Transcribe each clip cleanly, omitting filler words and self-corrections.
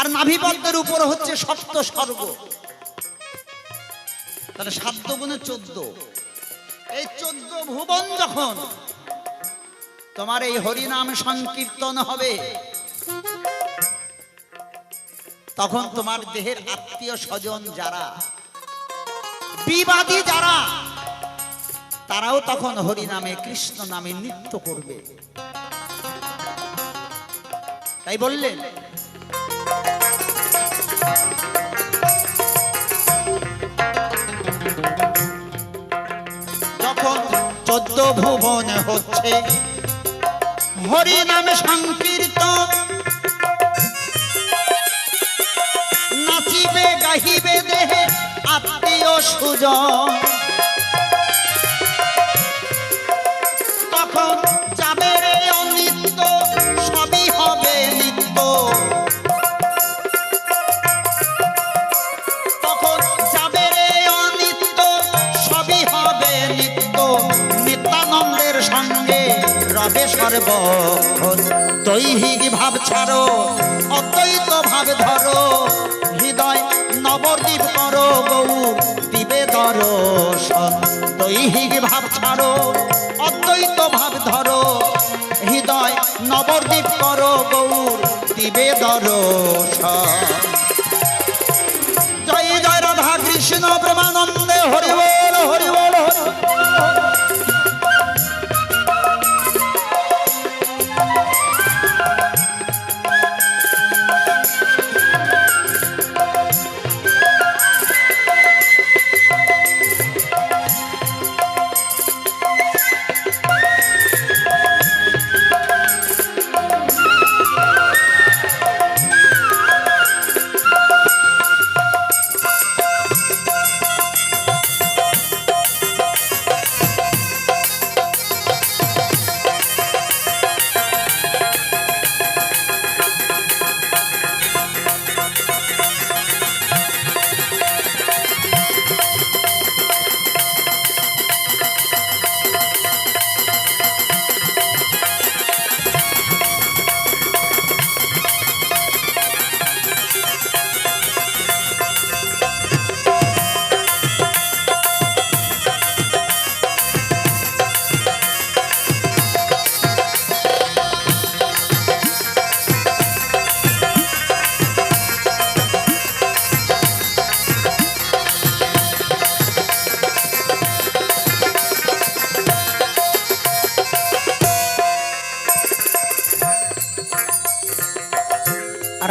আর নাভিপদ্মের উপর হচ্ছে সপ্ত স্বর্গ, তাহলে 7 গুণে 14। এই 14 ভুবন যখন তোমার এই হরিনাম সংকীর্তন হবে, তখন তোমার দেহের আত্মীয় স্বজন যারা, বিবাদী যারা, তারাও তখন হরিনামে কৃষ্ণ নামে নৃত্য করবে। তাই বললেন যখন 14 ভুবন হচ্ছে হরিনাম সংকীর্তন, নাচিবে গাহিবে দেহে আত্মীয় সুজন, তখন যাবে রে অনিত্য সবই হবে নিত্য, তখন যাবে রে অনিত্য সবই হবে নিত্য, নিত্যানন্দের সঙ্গে রবে সর্বক্ষণ। দৈহিক ভাব ছাড়ো অদ্বৈত ভাব ধরো, হৃদয় নবদ্বীপ করো গৌর দিবে দর্শন। দৈহিক ভাব ছাড়ো অদ্বৈত ভাব ধরো, হৃদয় নবদ্বীপ করো গৌর দিবে দর্শন। জয় জয় রাধা কৃষ্ণ প্রেমানন্দে, হরি বল হরি বল হরি।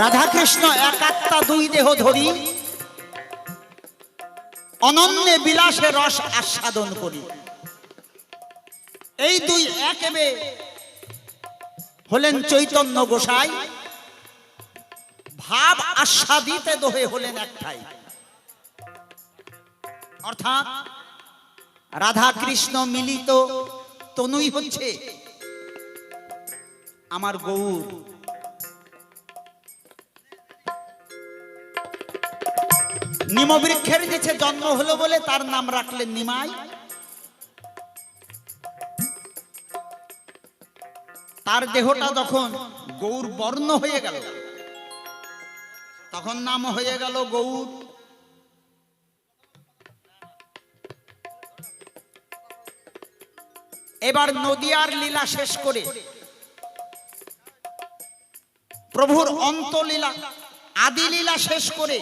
রাধা কৃষ্ণ এক আত্মা দুই দেহ ধরি, অনন্য বিলাসে রস আস্বাদন করি। এই দুই একেবে হলেন চৈতন্য গোসাই, ভাব আস্বাদিতে দোহে হলেন একটাই। অর্থাৎ রাধা কৃষ্ণ মিলিত তনুই হচ্ছে আমার গৌর। নিমবৃক্ষের নিচে জন্ম হলো বলে তার নাম রাখলেন নিমাই। তার দেহটা যখন গৌর বর্ণ হয়ে গেল, তখন নাম হয়ে গেল গৌর। এবার নদিয়ার লীলা শেষ করে প্রভুর অন্তলীলা আদি লীলা শেষ করে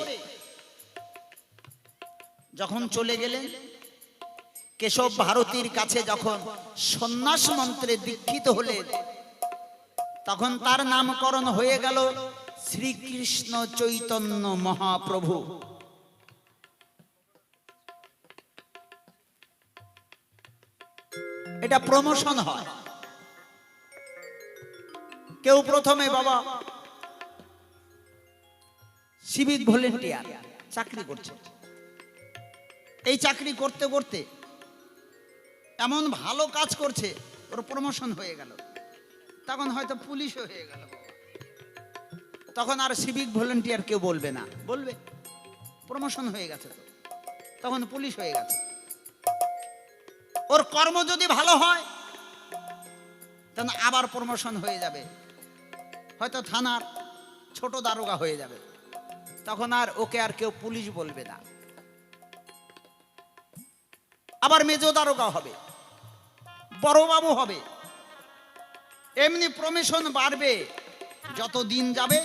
যখন চলে গেলেন, কেশব ভারতীর কাছে যখন সন্ন্যাস মন্ত্রে দীক্ষিত হলেন, তখন তার নামকরণ হয়ে গেল শ্রীকৃষ্ণ চৈতন্য মহাপ্রভু। এটা প্রমোশন হয়। কেউ প্রথমে বাবা সিভিক ভলেন্টিয়ার চাকরি করছে, এই চাকরি করতে করতে এমন ভালো কাজ করছে, ওর প্রমোশন হয়ে গেল, তখন হয়তো পুলিশও হয়ে গেল। তখন আর সিভিক ভলেন্টিয়ার কেউ বলবে না, বলবে প্রমোশন হয়ে গেছে, তো তখন পুলিশ হয়ে গেছে। ওর কর্ম যদি ভালো হয় তখন আবার প্রমোশন হয়ে যাবে, হয়তো থানার ছোট দারোগা হয়ে যাবে। তখন আর ওকে আর কেউ পুলিশ বলবে না, আবার মেজো দারোগা হবে, বড়বাবু হবে। এমনি প্রমোশন বাড়বে, যত দিন যাবে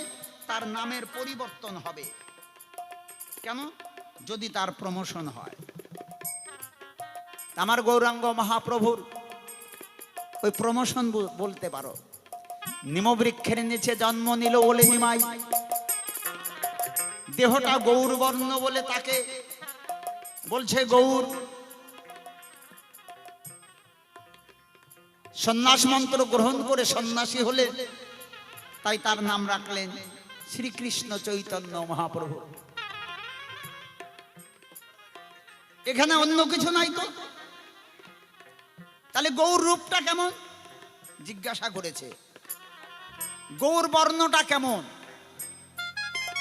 তার নামের পরিবর্তন হবে। কেন? যদি তার প্রমোশন হয়। আমার গৌরাঙ্গ মহাপ্রভুর ওই প্রমোশন বলতে পারো। নিমবৃক্ষের নিচে জন্ম নিল বলে নিমাই, দেহটা গৌর বর্ণ বলে তাকে বলছে গৌর। সন্ন্যাস মন্ত্র গ্রহণ করে সন্ন্যাসী হলে, তাই তার নাম রাখলেন শ্রীকৃষ্ণ চৈতন্য মহাপ্রভু। এখানে অন্য কিছু নাই তো। তাহলে গৌর রূপটা কেমন জিজ্ঞাসা করেছে, গৌর বর্ণটা কেমন?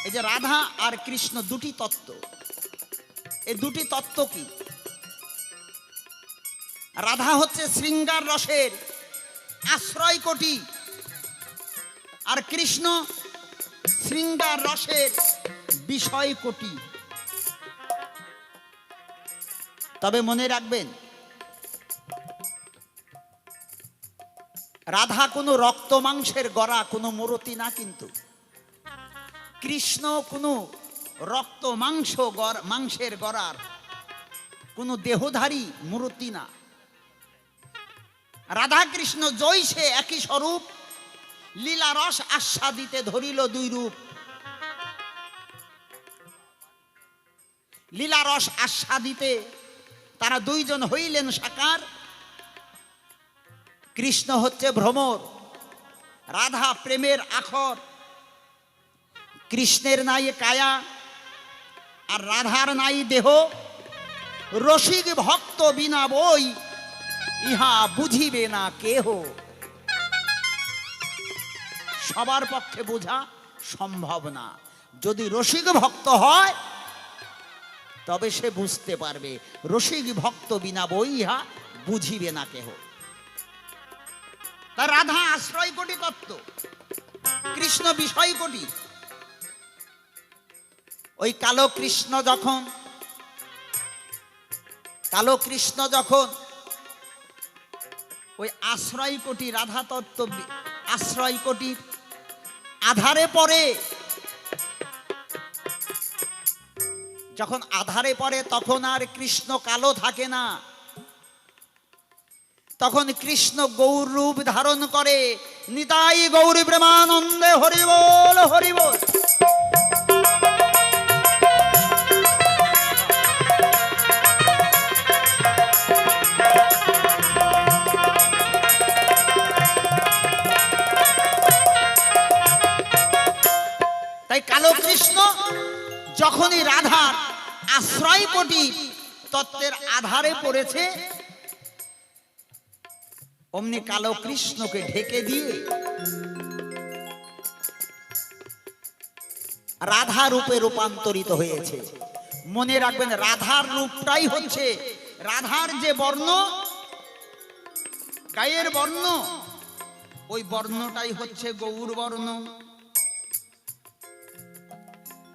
এই যে রাধা আর কৃষ্ণ দুটি তত্ত্ব, এই দুটি তত্ত্ব কি? রাধা হচ্ছে শৃঙ্গার রসের আশ্রয় কোটি, আর কৃষ্ণ শৃঙ্গার রসের বিষয় কোটি। তবে মনে রাখবেন, রাধা কোনো রক্ত মাংসের গড়া, কোনো মূর্তি না, কিন্তু কৃষ্ণ কোনো রক্ত মাংসের গড়ার কোনো দেহধারী মূর্তি না। রাধা কৃষ্ণ জৈসে একই স্বরূপ, লীলা রস আস্বাদিতে ধরিল দুই রূপ। লীলা রস আস্বাদিতে তারা দুইজন হইলেন সাকার। কৃষ্ণ হচ্ছে ভ্রমর, রাধা প্রেমের আখর। কৃষ্ণের নাই কায়া আর রাধার নাই দেহ, রসিক ভক্ত বিনা বই ইহা বুঝিবে না কেহ। সবার পক্ষে বোঝা সম্ভব না। যদি রসিক ভক্ত হয় তবে সে বুঝতে পারবে, রসিক ভক্ত বিনা বই ইহা বুঝিবে না কেহ। তা রাধা আশ্রয় কোটি তত্ত্ব, কৃষ্ণ বিষয় কোটি। ওই কালো কৃষ্ণ যখন ওই আশ্রয় কোটি রাধা তত্ত্ব আশ্রয় কোটির আধারে পড়ে, যখন আধারে পড়ে তখন আর কৃষ্ণ কালো থাকে না, তখন কৃষ্ণ গৌর রূপ ধারণ করে। নিতাই গৌর প্রেমানন্দে হরি বল হরি বল। তাই কালো কৃষ্ণ যখনই রাধার আশ্রয় কোটি তত্ত্বের আধারে পড়েছে, অমনি কালো কৃষ্ণকে ঢেকে দিয়ে রাধা রূপে রূপান্তরিত হয়েছে। মনে রাখবেন, রাধার রূপটাই হচ্ছে, রাধার যে বর্ণ, গায়ের বর্ণ, ওই বর্ণটাই হচ্ছে গৌর বর্ণ।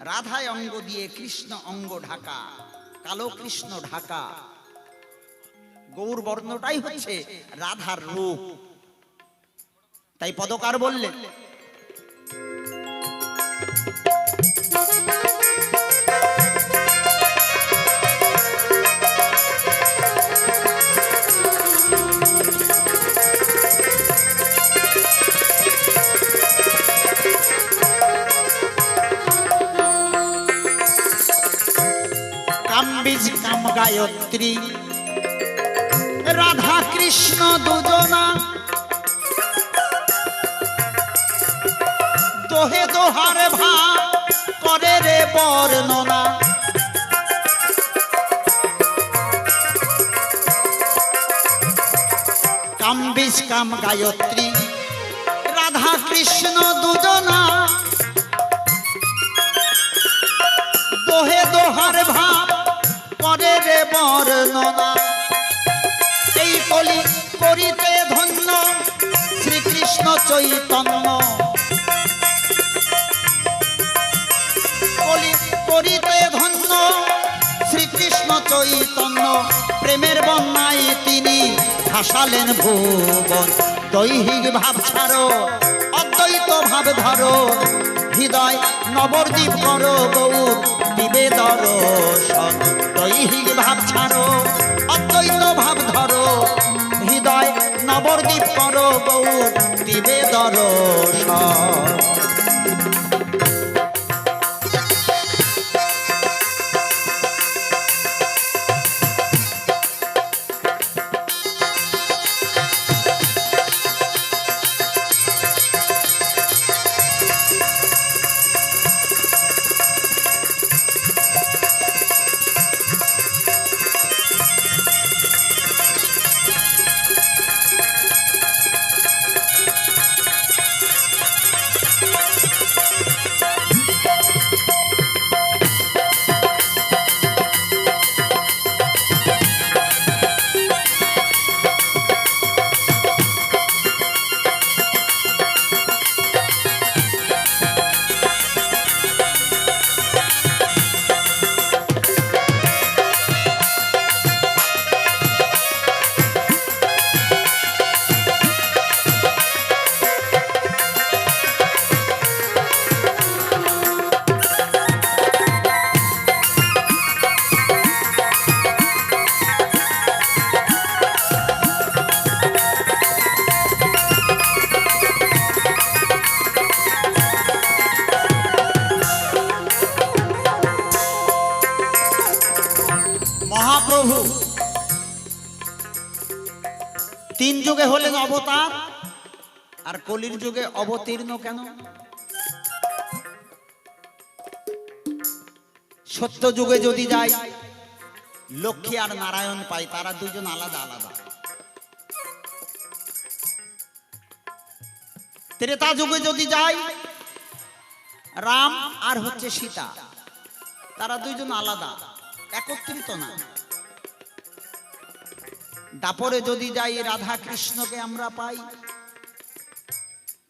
রাধায় অঙ্গ দিয়ে কৃষ্ণ অঙ্গ ঢাকা, কালো কৃষ্ণ ঢাকা। গৌর বর্ণটাই হচ্ছে রাধার রূপ। তাই পদকার বললেন, কাম বীজ কাম গায়ত্রী রাধা কৃষ্ণ দুজনা, দোহে দোহার ভাব করে রে বর্ণনা। কাম বীজ কাম গায়ত্রী রাধা কৃষ্ণ দুজনা, দোহে দোহার ভাব করে রে বর্ণনা। এই কলি করিতে ধন্য শ্রীকৃষ্ণ চৈতন্য, কলি করিতে ধন্য শ্রীকৃষ্ণ চৈতন্য, প্রেমের বন্যায় তিনি ভাসালেন ভুবন। দৈহিক ভাব ছাড়ো, অদ্বৈত ভাব ধরো, হৃদয় নবদ্বীপ করো, গৌর দিবে দর্শন। দৈহিক ভাব ছাড়ো, অদ্বৈত ভাব ধরো, হৃদয় নবদ্বীপ করো, গৌর দিবে দর্শন। মহাপ্রভু তিন যুগে হলেন অবতার, আর কলির যুগে অবতীর্ণ কেন? সত্য যুগে যদি যাই লক্ষ্মী আর নারায়ণ পাই, তারা দুজন আলাদা আলাদা। ত্রেতা যুগে যদি যাই রাম আর হচ্ছে সীতা, তারা দুইজন আলাদা, একত্রিত না। দাপরে যদি যাই রাধা কৃষ্ণকে আমরা পাই,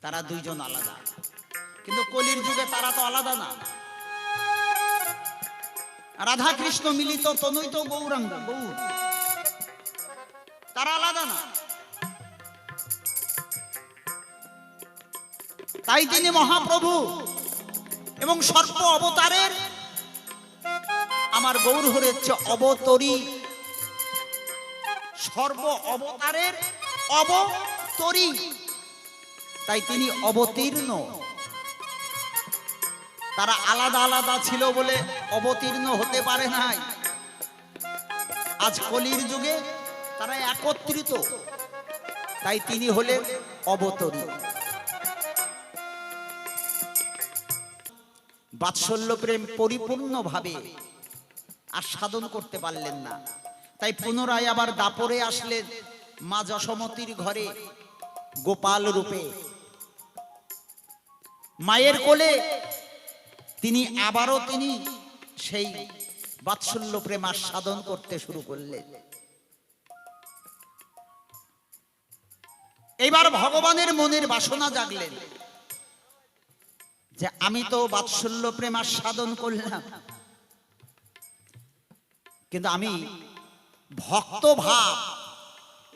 তারা দুইজন আলাদা। কিন্তু কলির যুগে তারা তো আলাদা না। রাধা কৃষ্ণ মিলিত তনুই তো গৌরাঙ্গ, গৌর, তারা আলাদা না। তাই তিনি মহাপ্রভু এবং সর্ব অবতারের আমার গৌর হচ্ছে অবতরী, সর্ব অবতারের অবতরী, তাই তিনি অবতীর্ণ। তারা আলাদা আলাদা ছিল বলে অবতীর্ণ হতে পারে নাই। আজ কলির যুগে তারা একত্রিত, তাই তিনি হলেন অবতরী। বাৎসল্য প্রেম পরিপূর্ণভাবে আর সাধন করতে পারলেন না, তাই পুনরায় আবার দাপরে আসলেন মা যশোমতীর ঘরে গোপাল রূপে। মায়ের কোলে তিনি আবারও সেই বাৎসল্য প্রেম আর সাধন করতে শুরু করলেন। এবার ভগবানের মনের বাসনা জাগলেন যে আমি তো বাৎসল্য প্রেম আর সাধন করলাম, কিন্তু আমি ভক্ত ভাব,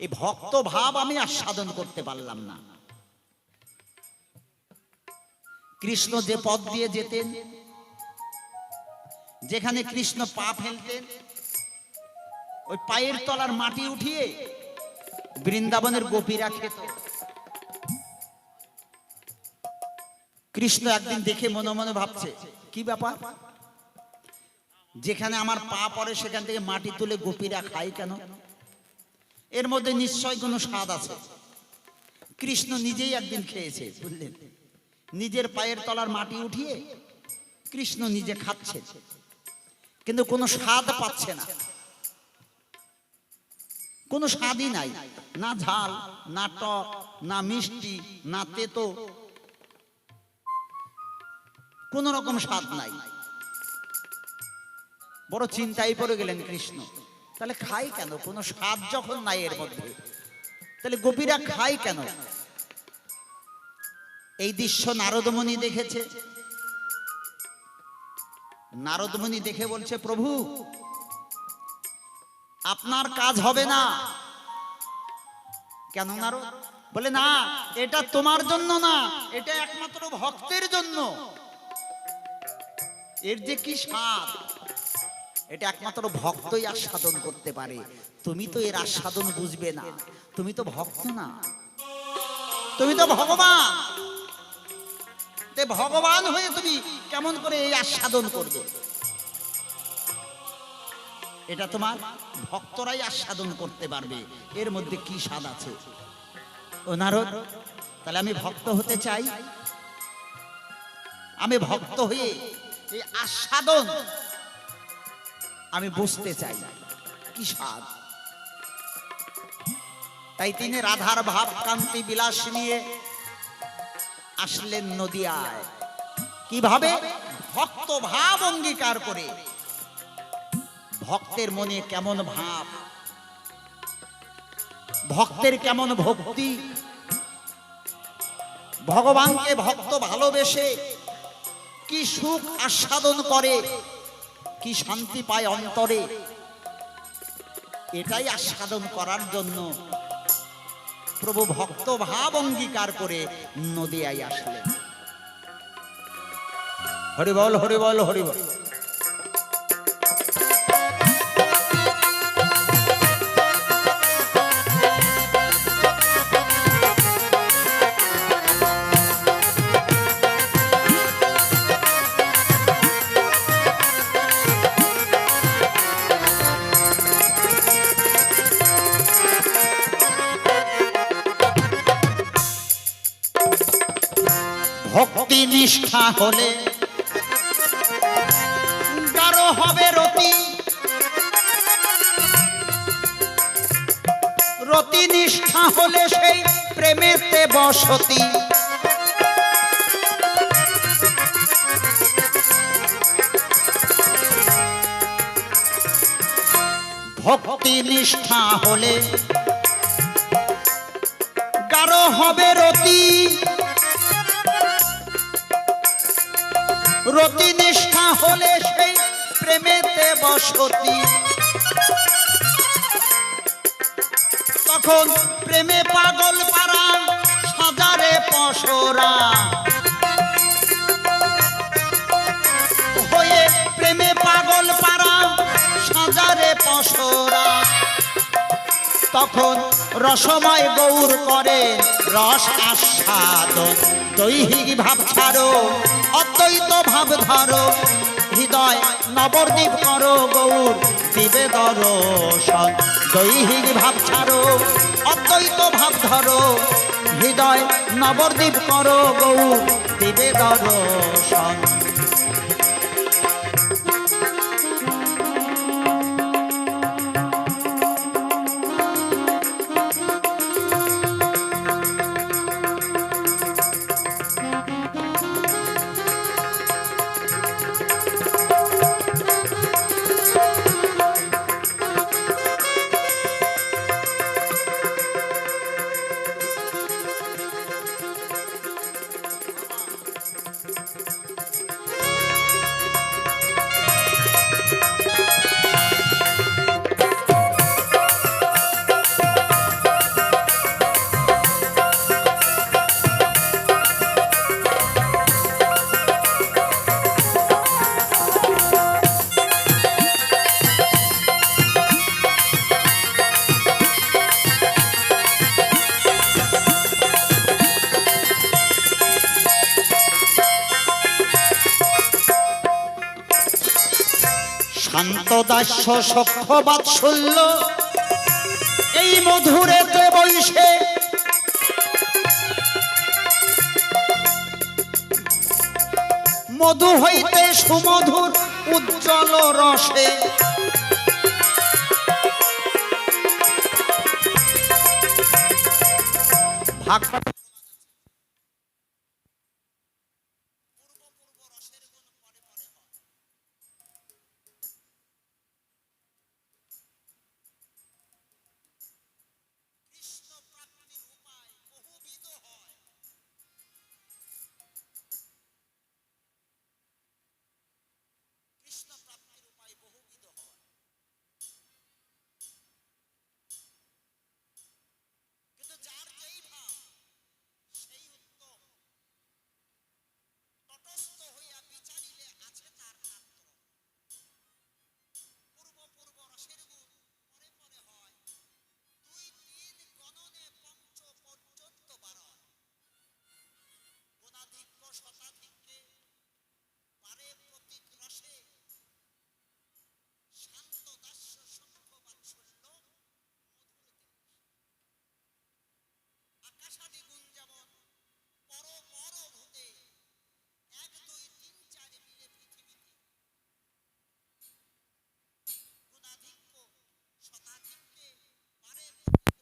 এই ভক্ত ভাব আমি আর সাধন করতে পারলাম না। কৃষ্ণ যে পথ দিয়ে যেতেন, যেখানে কৃষ্ণ পা ফেলতেন, ওই পায়ের তলার মাটি উঠিয়ে বৃন্দাবনের গোপীরা খেত। কৃষ্ণ একদিন দেখে মনে মনে ভাবছে, কি ব্যাপার, যেখানে আমার পা পড়ে সেখান থেকে মাটি তুলে গোপীরা খায় কেন? এর মধ্যে নিশ্চয় কোনো স্বাদ আছে। কৃষ্ণ নিজেই একদিন খেয়েছে, বুঝলেন, নিজের পায়ের তলার মাটি উঠিয়ে কৃষ্ণ নিজে খাচ্ছে, কিন্তু কোনো স্বাদ পাচ্ছে না, কোনো স্বাদই নাই, না ঝাল, না টক, না মিষ্টি, না তেতো, কোন রকম স্বাদ নাই। বড় চিন্তায় পড়ে গেলেন কৃষ্ণ, তাহলে খাই কেন? কোনো স্বাদ যখন নাই এর মধ্যে, তাহলে গোপীরা খায় কেন? এই দৃশ্য নারদমণি দেখেছে। নারদ মুনি দেখে বলছে, প্রভু আপনার কাজ হবে না। কেন নারদ? বলে, না, এটা তোমার জন্য না, এটা একমাত্র ভক্তের জন্য। এর যে কি স্বাদ, এটা একমাত্র ভক্তই আস্বাদন করতে পারে। তুমি তো এর আস্বাদন বুঝবে না, তুমি তো ভক্ত না, তুমি তো ভগবান। ভগবান হয়ে তুমি কেমন করে এই আস্বাদন করবে? এটা তোমার ভক্তরাই আস্বাদন করতে পারবে, এর মধ্যে কি স্বাদ আছে। ও নারদ, তাহলে আমি ভক্ত হতে চাই। আমি ভক্ত হয়ে এই আস্বাদন আমি বুঝতে চাই, কি স্বাদ। তাই তিনি রাধার ভাব কান্তি বিলাস নিয়ে আসলেন নদিয়ায়। কিভাবে? ভক্ত ভাব অঙ্গীকার করে। ভক্তের মনে কেমন ভাব, ভক্তের কেমন ভক্তি, ভগবানকে ভক্ত ভালোবেসে কি সুখ আস্বাদন করে, কি শান্তি পায় অন্তরে, এটাই আস্বাদন করার জন্য প্রভু ভক্ত ভাব অঙ্গীকার করে নদিয়ায় আসলেন। হরি বল, হরি বল, হরি বল। ভক্তি নিষ্ঠা হলে গাঢ় হবে রতি, রতি নিষ্ঠা হলে সেই প্রেমেতে বসতি। ভক্তি নিষ্ঠা হলে গাঢ় হবে রতি, রতি নিষ্ঠা হলে সেই প্রেমেতে বসতি। তখন প্রেমে পাগল পারা সাজারে পসরা হয়ে, প্রেমে পাগল পারা সাজারে পসরা। তখন রসময় গৌর করে রস আস্বাদন। দৈহিক ভাব ছাড়ো, অদ্বৈত ভাব ধরো, হৃদয় নবদ্বীপ করো, গৌর দিবে দর্শন। দৈহিক ভাব ছাড়ো, অদ্বৈত ভাব ধরো, হৃদয় নবদ্বীপ করো, গৌর দিবে দর্শন। শান্ত দাস্য সখ্য বাৎসল্য এই মধুরেতে বৈশে, মধু হইতে সুমধুর উজ্জ্বল রসে। ভাগ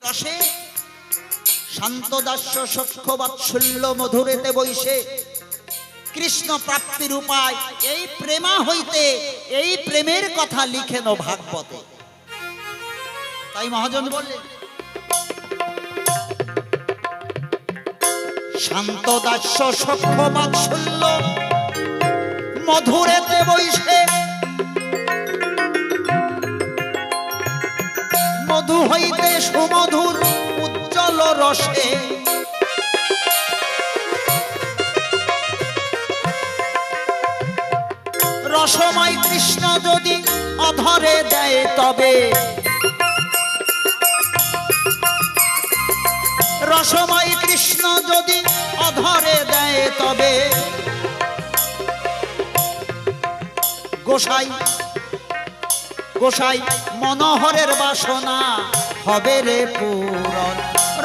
রসে শান্তদাস্য সখ্য বাৎসল্য মধুরেতে বৈশে কৃষ্ণ প্রাপ্তির উপায় এই প্রেমা হইতে এই প্রেমের কথা লিখেন ভাগবতে। তাই মহাজন বললেন শান্তদাস্য সখ্য বাৎসল্য মধুরেতে বৈশে মধু হইতে সুমধুর উজ্জ্বল রসে রসময় কৃষ্ণ যদি অধরে দেয় তবে রসময় কৃষ্ণ যদি অধরে দেয় তবে গোসাই গোসাই মনোহরের বাসনা হবে রে পূরণ।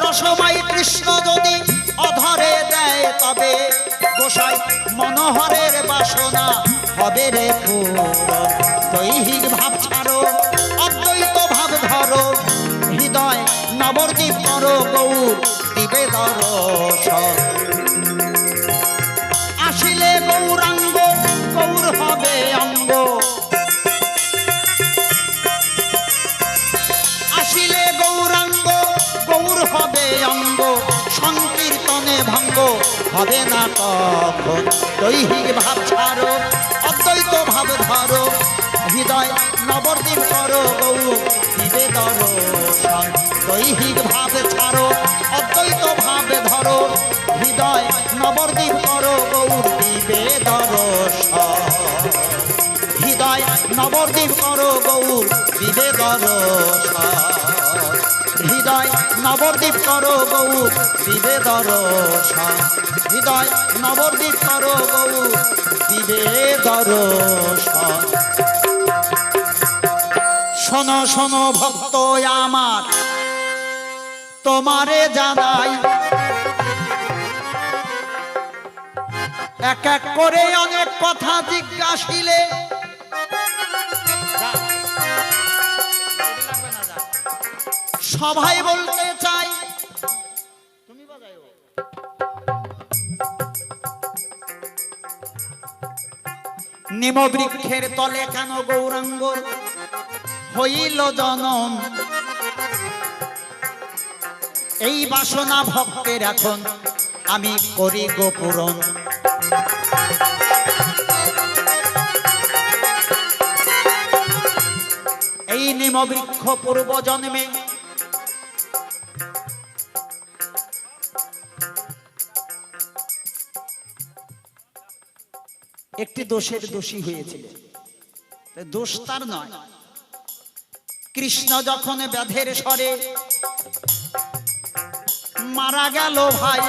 রসময় কৃষ্ণ যদি অধরে দেয় তবে গোসাই মনোহরের বাসনা হবে রে পূরণ। দৈহিক ভাব ছাড়ো অদ্বৈত ভাব ধরো হৃদয় নবদ্বীপ করো গৌর দিবে দর্শন। আসিলে গৌরাঙ্গ গৌর হবে অঙ্গ আসিলে গৌরাঙ্গ গৌর হবে অঙ্গ সংকীর্তনে ভঙ্গ হবে না কখন। দৈহিক ভাব ছাড়ো অদ্বৈত ভাব ধরো হৃদয় নবদ্বীপ করো গৌর দিবে দর্শন। দৈহিক ভাব ছাড়ো অদ্বৈত ভাব ধরো হৃদয় নবদ্বীপ করো গৌর দিবে দর্শন। হৃদয় নবদ্বীপ করো গৌর দিবে দর্শন। হৃদয় নবদ্বীপ করো গৌর দিবে দর্শন। হৃদয় নবদ্বীপ করো গৌর দিবে দর্শন। শোনো শোনো ভক্ত আমার তোমারে জানাই এক এক করে অনেক কথা জিজ্ঞাসিলে সবাই বলতে চাই তুমি বাজাও নিম বৃক্ষের তলে কেন গৌরাঙ্গ হইল জনম। এই বাসনা ভক্তের এখন আমি করি গো পূরণ। এই নিম বৃক্ষ পূর্ব জন্মে একটি দোষের দোষী হয়েছিল। দোষ তার নয়, কৃষ্ণ যখন ব্যাধের স্বরে মারা গেল ভাই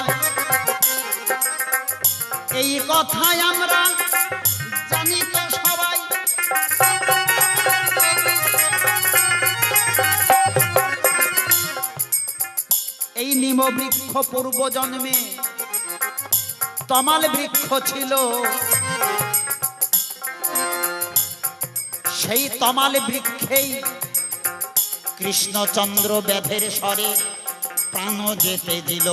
এই কথাই আমরা জানি তো সবাই। এই নিম বৃক্ষ পূর্ব জন্মে তমাল বৃক্ষ ছিল। সেই তমাল বৃক্ষেই কৃষ্ণচন্দ্র ব্যাধের স্বরে প্রাণ যেতে দিল।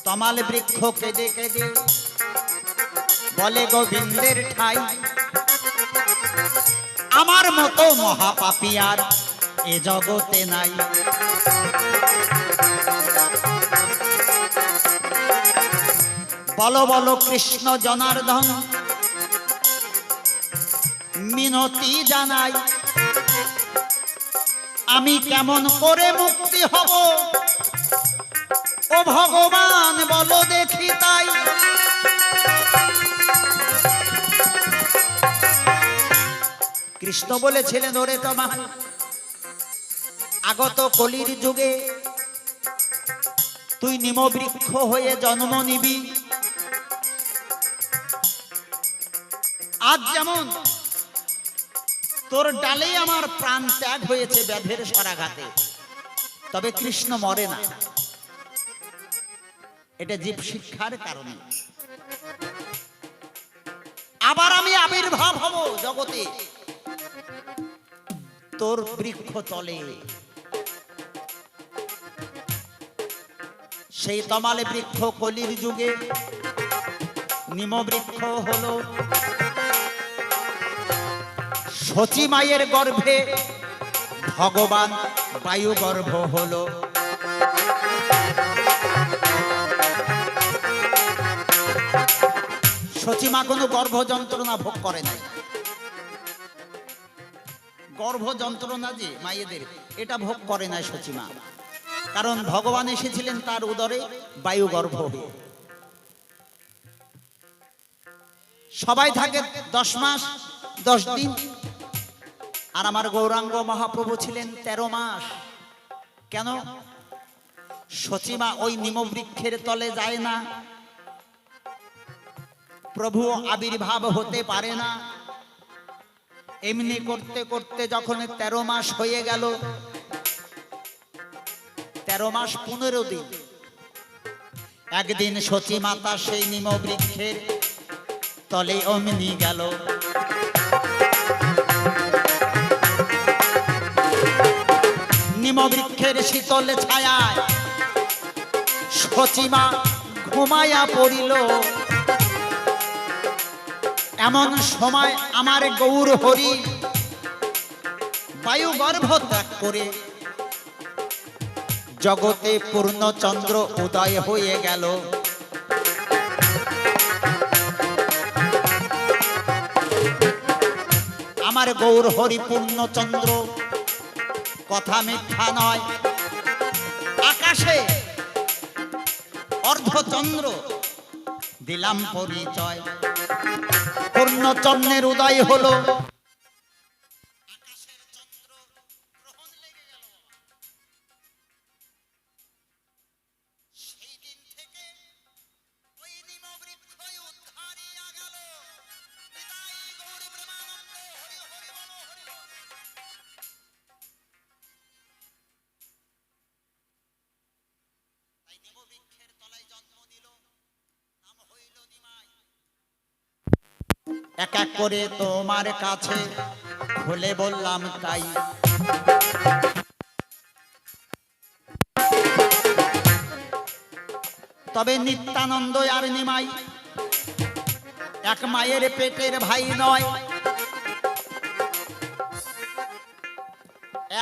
তমাল বৃক্ষ কেঁদে কেঁদে বলে গোবিন্দের ঠাই আমার মতো মহাপাপী আর এ জগতে নাই। বলো বলো কৃষ্ণ জনার্দন মিনতি জানাই আমি কেমন করে মুক্তি হব ও ভগবান বলো দেখি তাই। কৃষ্ণ বলেছিলেন ওরে তোমার আগত কলির যুগে তুই নিম বৃক্ষ হয়ে জন্ম নিবি। আজ যেমন তোর ডালে আমার প্রাণ ত্যাগ হয়েছে ব্যাধের সরাঘাতে, তবে কৃষ্ণ মরে না। এটা জীব শিক্ষার কারণে। আবার আমি আবির্ভাব হব জগতে তোর বৃক্ষ তলে। সেই তমালে বৃক্ষ কলির যুগে নিম বৃক্ষ হলো, সচী মায়ের গর্ভে ভগবান বায়ু গর্ভ হলো। সচীমা কোনো গর্ভ যন্ত্রণা ভোগ করে নাই। গর্ভ যন্ত্রণা যে মায়েদের, এটা ভোগ করে নাই সচীমা, কারণ ভগবান এসেছিলেন তার উদরে বায়ু গর্ভ হয়ে। সবাই থাকে 10 মাস 10 দিন, আর আমার গৌরাঙ্গ মহাপ্রভু ছিলেন 13 মাস। কেন? সচীমা ওই নিমবৃক্ষের তলে যায় না, প্রভু আবির্ভাব হতে পারে না। এমনি করতে করতে যখন 13 মাস হয়ে গেল, 13 মাস 15 দিন, একদিন সচী মাতা সেই নিমবৃক্ষের তলে অমনি গেল। নিমবৃক্ষের শীতল ছায়ায় সচীমা ঘুমায়া পড়িল। এমন সময় আমার গৌর হরি বায়ু গর্ভ ত্যাগ করে জগতে পূর্ণচন্দ্র উদয় হয়ে গেল। আমার গৌর হরি পূর্ণচন্দ্র, কথা মিথ্যা নয়। আকাশে অর্ধচন্দ্র দিলাম পরিচয়, পূর্ণচন্দ্রের উদয় হলো। আকাশের চন্দ্র গ্রহণ লেগে গেল। সেই দিন থেকে ওই নিমবৃক্ষই উদ্ধারিয়া গেল। নিতাই গৌর প্রেমানন্দ, হরি হরি বল, হরি বল। তাই নিমবৃক্ষের তলায় জন্ম নিল, নাম হইল নিমাই। এক এক করে তোমার কাছে খুলে বললাম তাই। তবে নিত্যানন্দ আর নিমাই এক মায়ের পেটের ভাই নয়।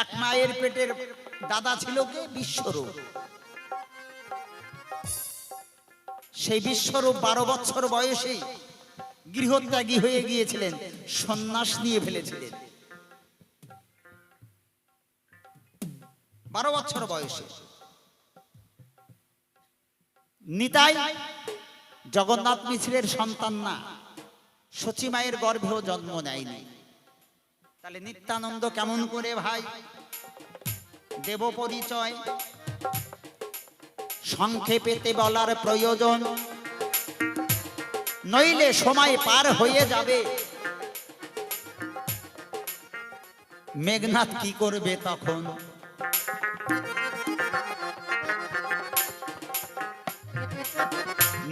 এক মায়ের পেটের দাদা ছিল কে? বিশ্বরূপ। সেই বিশ্বরূপ 12 বছর বয়সে গৃহত্যাগী হয়ে গিয়েছিলেন, সন্ন্যাস নিয়ে ফেলেছিলেন 12 বছর বয়সে। নিতাই জগন্নাথ মিশ্রের সন্তান না, সচী মায়ের গর্ভেও জন্ম নেয়নি। তাহলে নিত্যানন্দ কেমন করে ভাই? দেব পরিচয় সংক্ষেপেতে বলার প্রয়োজন, নইলে সময় পার হয়ে যাবে। মেঘনাথ কি করবে তখন?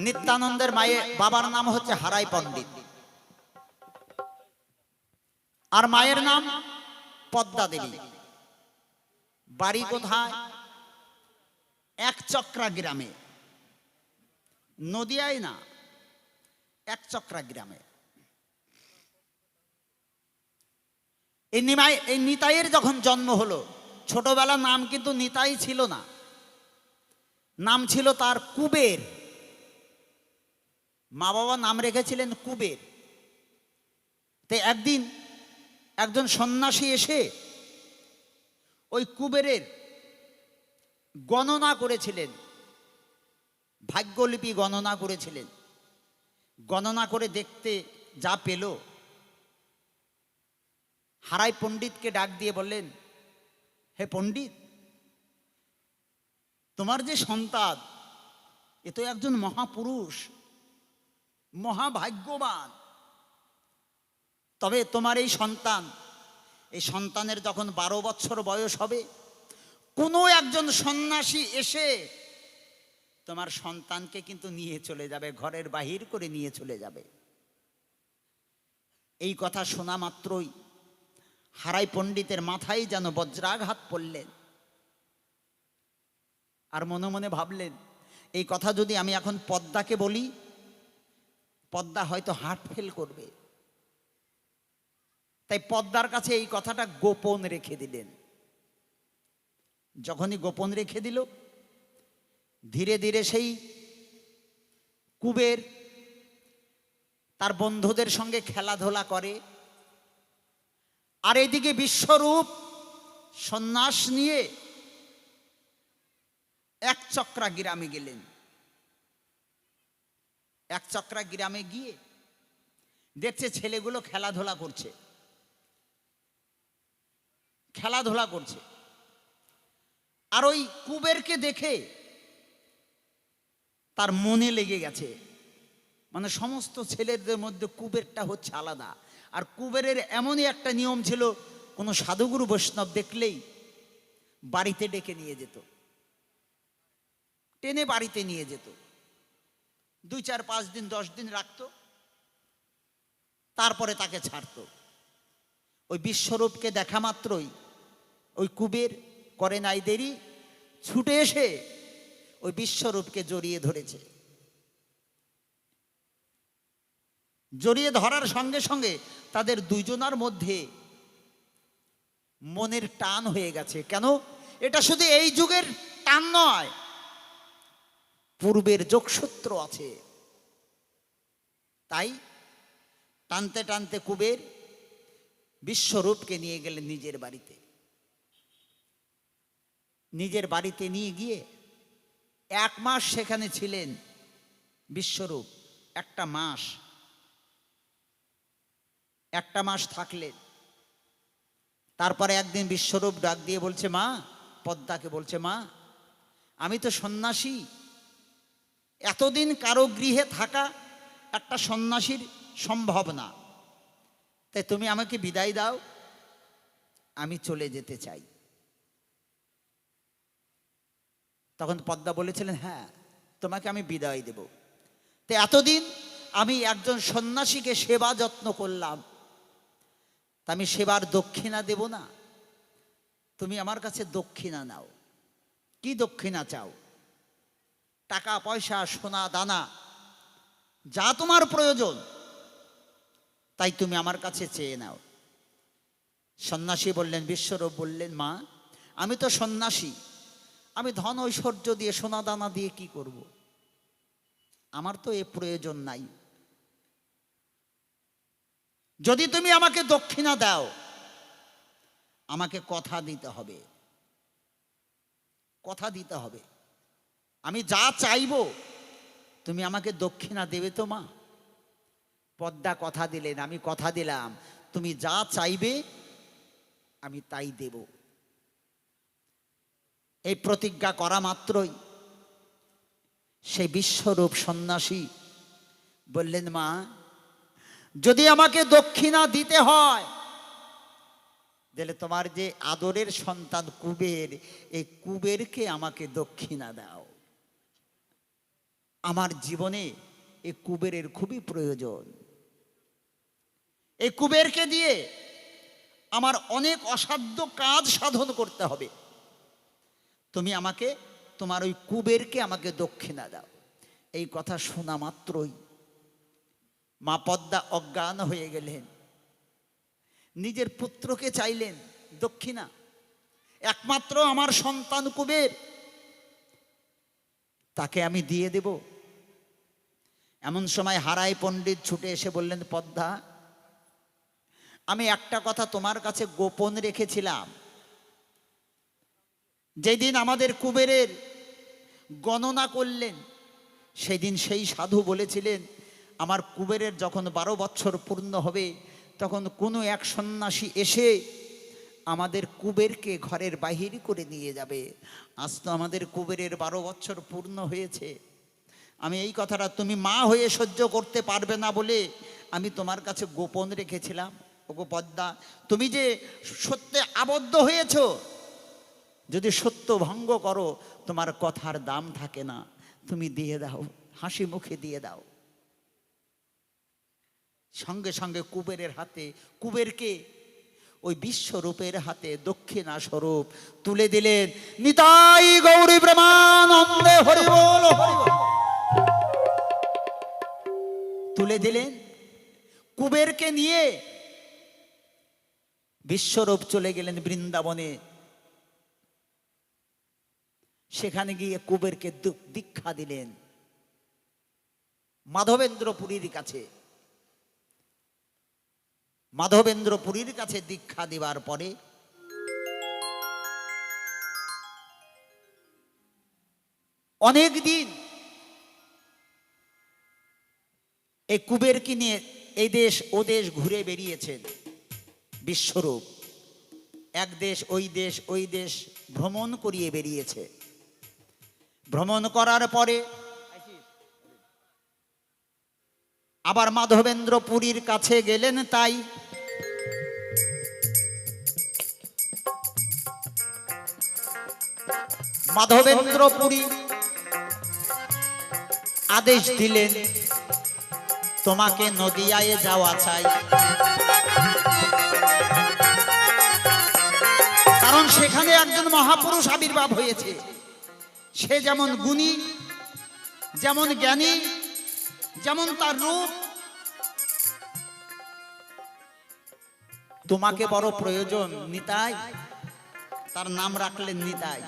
নিত্যানন্দের বাবার নাম হচ্ছে হারাই পণ্ডিত, আর মায়ের নাম পদ্মা দেবী। বাড়ি কোথায়? একচক্রা গ্রামে, নদিয়ায় না, একচক্রা গ্রামে। এই নিতাইয়ের যখন জন্ম হলো, ছোটবেলার নাম কিন্তু নিতাই ছিল না, নাম ছিল তার কুবের। মা বাবা নাম রেখেছিলেন কুবের। তাই একদিন একজন সন্ন্যাসী এসে ওই কুবেরের গণনা করেছিলেন, ভাগ্যলিপি গণনা করেছিলেন। গণনা করে দেখতে যা পেল, হারাই পণ্ডিতকে ডাক দিয়ে বললেন, হে পণ্ডিত, তোমার যে সন্তান এ তো একজন মহাপুরুষ, মহাভাগ্যবান। তবে তোমার এই সন্তানের যখন 12 বছর বয়স হবে, কোনো একজন সন্ন্যাসী এসে তোমার সন্তানকে কিন্তু নিয়ে চলে যাবে, ঘরের বাহির করে নিয়ে চলে যাবে। এই কথা শোনা মাত্রই হারাই পণ্ডিতের মাথায় যেন বজ্রাঘাত পড়লেন, আর মনে মনে ভাবলেন এই কথা যদি আমি এখন পদ্মাকে বলি, পদ্মা হয়তো হার্ট ফেল করবে। তাই পদ্মার কাছে এই কথাটা গোপন রেখে দিলেন। যখনই গোপন রেখে দিল, ধীরে ধীরে সেই কুবের তার বন্ধুদের সঙ্গে খেলাধুলা করে, আর এদিকে বিশ্বরূপ সন্ন্যাস নিয়ে একচক্রা গ্রামে গেলেন। একচক্রা গ্রামে গিয়ে দেখছে ছেলেগুলো খেলাধুলা করছে, খেলাধুলা করছে। আর ওই কুবেরকে দেখে তার মনে লেগে গেছে, মানে সমস্ত ছেলেদের মধ্যে কুবেরটা হচ্ছে আলাদা। আর কুবেরের এমনই একটা নিয়ম ছিল, কোনো সাধুগুরু বৈষ্ণব দেখলেই বাড়িতে ডেকে নিয়ে যেত, টেনে বাড়িতে নিয়ে যেত, 2, 4, 5 দিন 10 দিন রাখতো, তারপরে তাকে ছাড়তো। ওই বিশ্বরূপকে দেখা মাত্রই ওই কুবের করে নাই দেরি, ছুটে এসে ওই বিশ্বরূপকে জড়িয়ে ধরেছে। জড়িয়ে ধরার সঙ্গে সঙ্গে তাদের দুইজনার মধ্যে মনের টান হয়ে গেছে। কেন? এটা শুধু এই যুগের টান নয়, পূর্বের যোগসূত্র আছে। তাই টানতে টানতে কুবের বিশ্বরূপকে নিয়ে গেলেন নিজের বাড়িতে। নিজের বাড়িতে নিয়ে গিয়ে 1 মাস সেখানে ছিলেন বিশ্বরূপ। একটা মাস থাকলেন। তারপরে একদিন বিশ্বরূপ ডাক দিয়ে বলছে, মা, পদ্মাকে বলছে, মা, আমি তো সন্ন্যাসী, এতদিন কারো গৃহে থাকা একটা সন্ন্যাসীর সম্ভব না, তাই তুমি আমাকে বিদায় দাও, আমি চলে যেতে চাই। তখন পদ্মা বলেছিলেন, হ্যাঁ, তোমাকে আমি বিদায় দেব। তো এতদিন আমি একজন সন্ন্যাসীকে সেবা যত্ন করলাম, তা আমি সেবার দক্ষিণা দেব না? তুমি আমার কাছে দক্ষিণা নাও। কি দক্ষিণা চাও? টাকা পয়সা, সোনা দানা, যা তোমার প্রয়োজন তাই তুমি আমার কাছে চেয়ে নাও। সন্ন্যাসী বললেন, বিশ্বরূপ বললেন, মা, আমি তো সন্ন্যাসী, আমি ধন ঐশ্বর্য দিয়ে, সোনা দানা দিয়ে কি করব? আমার তো এ প্রয়োজন নাই। যদি তুমি আমাকে দক্ষিণা দাও, আমাকে কথা দিতে হবে, কথা দিতে হবে। আমি যা চাইব তুমি আমাকে দক্ষিণা দেবে তো মা? পদ্মা কথা দিলেন, আমি কথা দিলাম, তুমি যা চাইবে আমি তাই দেব। এই প্রতিজ্ঞা করা মাত্রই সেই বিশ্বরূপ সন্ন্যাসী বললেন, মা, যদি আমাকে দক্ষিণা দিতে হয়, তাহলে তোমার যে আদরের সন্তান কুবের, এই কুবেরকে আমাকে দক্ষিণা দাও। আমার জীবনে এই কুবেরের খুবই প্রয়োজন। এই কুবেরকে দিয়ে আমার অনেক অসাধ্য কাজ সাধন করতে হবে। তুমি আমাকে, তোমার ওই কুবেরকে আমাকে দক্ষিণা দাও। এই কথা শোনা মাত্রই মা পদ্মা অজ্ঞান হয়ে গেলেন। নিজের পুত্রকে চাইলেন দক্ষিণা, একমাত্র আমার সন্তান কুবের, তাকে আমি দিয়ে দেব। এমন সময় হারাই পণ্ডিত ছুটে এসে বললেন, পদ্মা, আমি একটা কথা তোমার কাছে গোপন রেখেছিলাম। যেদিন আমাদের কুবেরের গণনা করলেন, সেদিন সেই সাধু বলেছিলেন, আমার কুবেরের যখন 12 বছর পূর্ণ হবে, তখন কোনো এক সন্ন্যাসী এসে আমাদের কুবেরকে ঘরের বাহির করে নিয়ে যাবে। আজ তো আমাদের কুবেরের 12 বছর পূর্ণ হয়েছে। আমি এই কথাটা তুমি মা হয়ে সহ্য করতে পারবে না বলে আমি তোমার কাছে গোপন রেখেছিলাম। ওগো পদ্মা, তুমি যে সত্যে আবদ্ধ হয়েছ, যদি সত্য ভঙ্গ করো তোমার কথার দাম থাকে না, তুমি দিয়ে দাও, হাসি মুখে দিয়ে দাও। সঙ্গে সঙ্গে কুবেরের হাতে, কুবেরকে ওই বিশ্বরূপের হাতে দক্ষিণা স্বরূপ তুলে দিলেন। নিতাই গৌরী প্রেমানন্দে হরি বল হরি বল। তুলে দিলেন। কুবেরকে নিয়ে বিশ্বরূপ চলে গেলেন বৃন্দাবনে। সেখানে গিয়ে কুবেরকে দীক্ষা দিলেন মাধবেন্দ্রপুরীর কাছে। মাধবেন্দ্রপুরীর কাছে দীক্ষা দেওয়ার পরে অনেক দিন এই কুবেরকে নিয়ে এই দেশ ও দেশ ঘুরে বেরিয়েছেন বিশ্বরূপ। এক দেশ ওই দেশ ভ্রমণ করিয়ে বেরিয়েছে। ভ্রমণ করার পরে আবার মাধবেন্দ্রপুরীর কাছে গেলেন। তাই মাধবেন্দ্রপুরী আদেশ দিলেন, তোমাকে নদিয়ায় যাওয়া চাই। কারণ সেখানে একজন মহাপুরুষ আবির্ভাব হয়েছে। সে যেমন গুণী, যেমন জ্ঞানী, যেমন তার রূপ, তোমাকে বড় প্রয়োজন নিতাই। তার নাম রাখলেন নিতাই।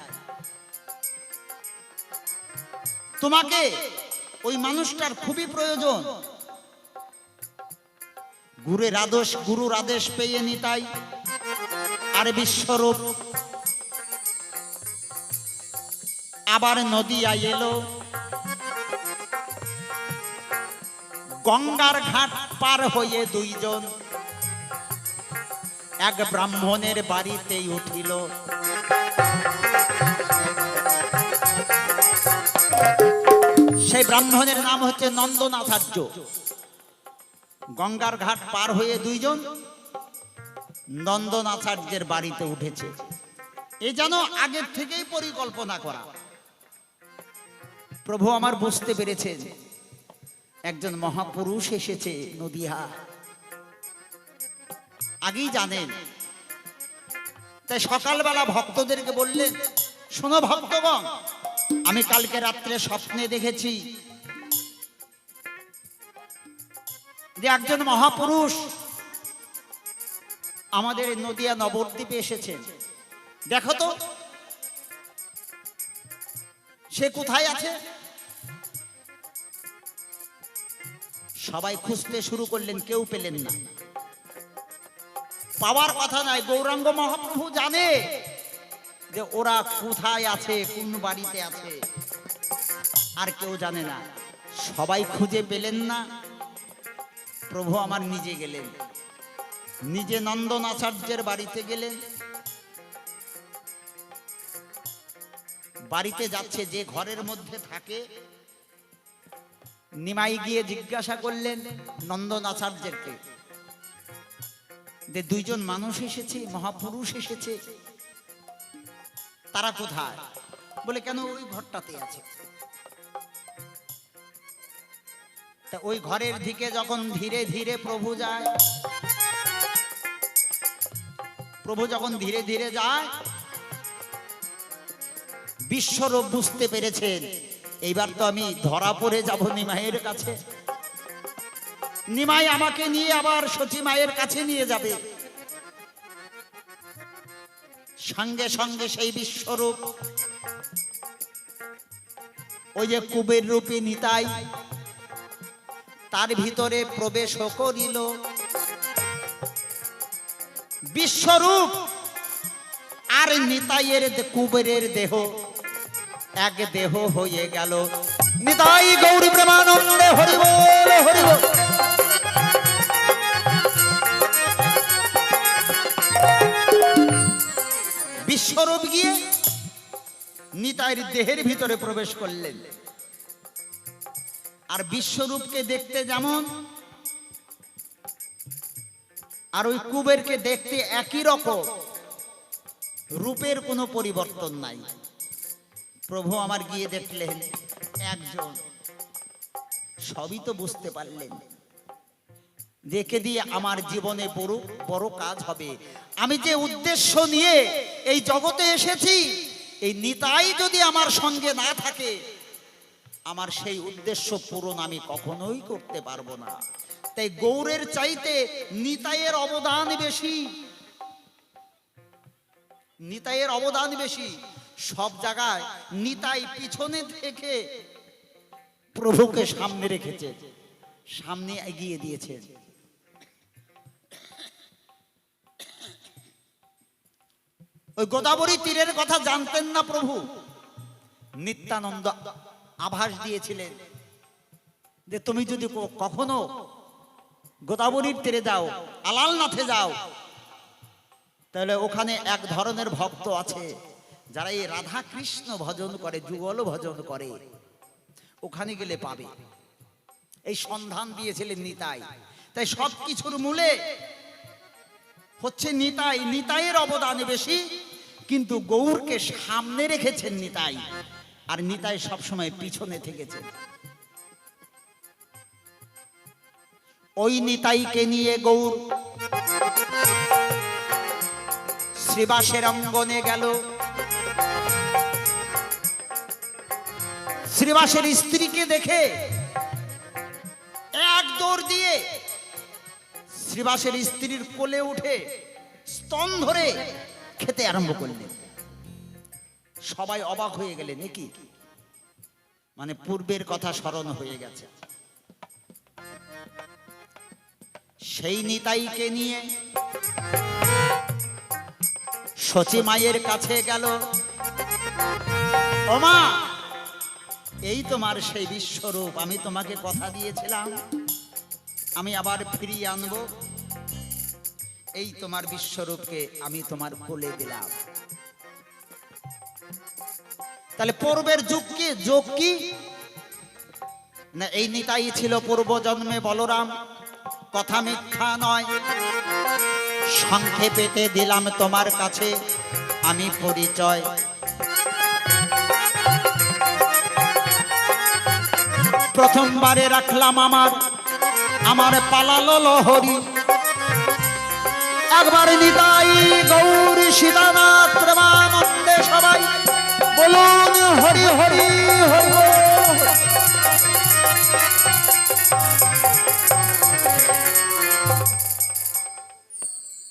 তোমাকে ওই মানুষটার খুবই প্রয়োজন। গুরুর আদেশ পেয়ে নিতাই আর বিশ্বরূপ আবার নদিয়ায় এলো। গঙ্গার ঘাট পার হয়ে দুইজন এক ব্রাহ্মণের বাড়িতেই উঠিল। সেই ব্রাহ্মণের নাম হচ্ছে নন্দনাচার্য। গঙ্গার ঘাট পার হয়ে দুইজন নন্দনাচার্যের বাড়িতে উঠেছে। এ যেন আগের থেকেই পরিকল্পনা করা। প্রভু আমার বুঝতে পেরেছেন একজন মহাপুরুষ এসেছে নদিয়া, আগেই জানেন। তাই সকালবেলা ভক্তদেরকে বললেন, শোনো ভক্তগণ, আমি কালকে রাত্রে স্বপ্নে দেখেছি যে একজন মহাপুরুষ আমাদের নদিয়া নবদ্বীপে এসেছেন। দেখো তো সে কোথায় আছে। সবাই খুঁজতে শুরু করলেন, কেউ পেলেন না। পাওয়ার কথা নাই, গৌরাঙ্গ মহাপ্রভু জানে যে ওরা কোথায় আছে, কোন বাড়িতে আছে, আর কেউ জানে না। সবাই খুঁজে পেলেন না। প্রভু আমার নিজে গেলেন, নিজে নন্দনাচার্যের বাড়িতে গেলেন। বাড়িতে যাচ্ছে, যে ঘরের মধ্যে থাকে, নিমাই গিয়ে জিজ্ঞাসা করলেন নন্দনাচার্যকে যে দুইজন মানুষ এসেছে, মহাপুরুষ এসেছে, তারা কোথায়? বলে কেন, ওই ঘরটাতে আছে। তা ওই ঘরের দিকে যখন ধীরে ধীরে প্রভু যায়, প্রভু যখন ধীরে ধীরে যায়, বিশ্বরূপ বুঝতে পেরেছেন এইবার তো আমি ধরা পড়ে যাব নিমাইয়ের কাছে। নিমাই আমাকে নিয়ে আবার সতী মায়ের কাছে নিয়ে যাবে। সঙ্গে সঙ্গে সেই বিশ্বরূপ, ওই যে কুবের রূপী নিতাই, তার ভিতরে প্রবেশ করিল। বিশ্বরূপ আর নিতাইয়ের কুবেরের দেহ এক দেহ হয়ে গেল। নিতাই গৌরী প্রেমানন্দে হরি বল হরি বল। বিশ্বরূপ গিয়ে নিতাইয়ের দেহের ভিতরে প্রবেশ করলেন। আর বিশ্বরূপকে দেখতে যেমন, আর ওই কুবেরকে দেখতে একই রকম, রূপের কোনো পরিবর্তন নাই। প্রভু আমার গিয়ে দেখলেন একজন, সবই তো বুঝতে পারলেন। রেখে দিয়ে আমার জীবনে বড় বড় কাজ হবে। আমি যে উদ্দেশ্য নিয়ে এই জগতে এসেছি, এই নিতাই যদি আমার সঙ্গে না থাকে, আমার সেই উদ্দেশ্য পূরণ আমি কখনোই করতে পারবো না। তাই গৌরের চাইতে নিতাইয়ের অবদান বেশি, নিতাইয়ের অবদান বেশি। সব জায়গায় নিতাই পিছনে থেকে প্রভুকে সামনে রেখেছে, সামনে এগিয়ে দিয়েছে। ওই গোদাবরী তীরের কথা জানতেন না প্রভু, নিত্যানন্দ আভাস দিয়েছিলেন যে তুমি যদি কখনো গোদাবরীর তীরে যাও, আলালনাথে যাও, তাহলে ওখানে এক ধরনের ভক্ত আছে যারা এই রাধা কৃষ্ণ ভজন করে, যুগল ভজন করে, ওখানে গেলে পাবে। এই সন্ধান দিয়েছিলেন নিতাই। তাই সবকিছুর মূলে হচ্ছে নিতাই। নিতাইয়ের অবদান বেশি, কিন্তু গৌরকে সামনে রেখেছেন নিতাই, আর নিতাই সবসময় পিছনে থেকেছেন। ওই নিতাইকে নিয়ে গৌর শ্রীবাসের অঙ্গনে গেল। শ্রীবাসের স্ত্রীকে দেখে এক দৌড় দিয়ে শ্রীবাসের স্ত্রীর কোলে উঠে স্তন ধরে খেতে আরম্ভ করলেন। সবাই অবাক হয়ে গেলেন, কি মানে পূর্বের কথা স্মরণ হয়ে গেছে। সেই নিতাইকে নিয়ে সচি মায়ের কাছে গেল। ও মা, এই তোমার সেই বিশ্বরূপ, আমি তোমাকে কথা দিয়েছিলাম আমি আবার ফিরিয়ে আনবো। এই তোমার বিশ্বরূপকে আমি তোমার কোলে দিলাম। তাহলে পূর্বের যুগ কি, যোগ কি না? এই নিতাই ছিল পূর্ব জন্মে বলরাম, কথা মিথ্যা নয়। সংক্ষেপেতে দিলাম তোমার কাছে আমি পরিচয়। প্রথমবারে রাখলাম আমার পালালো লহরি। একবার নিতাই গৌরী সীতানাথ প্রেমানন্দে সবাই বলুন হরি হরি হরি।